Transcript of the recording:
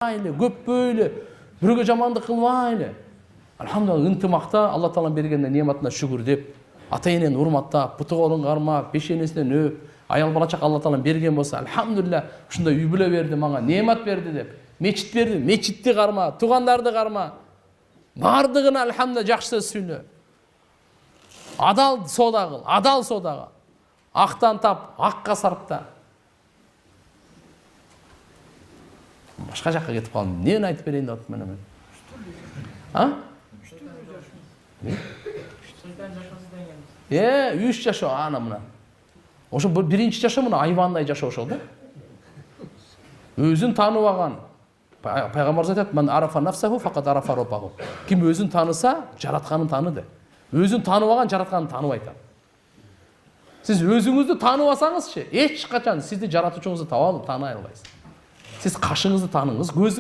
айлы, көп бөйлі, бүрге жаманды қылмайлы. Алхамдулилlah, ынтымақта Алла Тааланың берген неmatына шүгір деп, ата-енені урматтап, бұты қолын қармап, пешенесінен өп, аял балачақ Алла Тааланың берген болса, алхамдулилlah, шундай үй бүле берді маңа, немат берді деп, мечіт берді, мечітті қарма, туғандарды қарма. Бардығына алхамдулилlah жақсы сөз сөйле. Адал сода қыл, адал содаға. Ақтан тап, аққа сарпта. Башқа жаққа кетіп қалдым. Нені айтып берейін деп отырмын мен? А? 3 жашоо ана мына. Ошо биринчи жашоо мына айвандай жашоо ошол да. Өзүн таанып алган. Пайгамбарыбыз айтат: "Ман арафа нафсаху фақат арафа роббаху." Ким өзүн таныса, жаратканын таныды. Өзүн таанып алган жаратканын таанып айтат. Сиз өзүңүздү таанып алсаңызчы, эч качан сизди жаратуучуңузду таба алып таанай албайсыз. Сиз кашыңызды тааныңыз, көз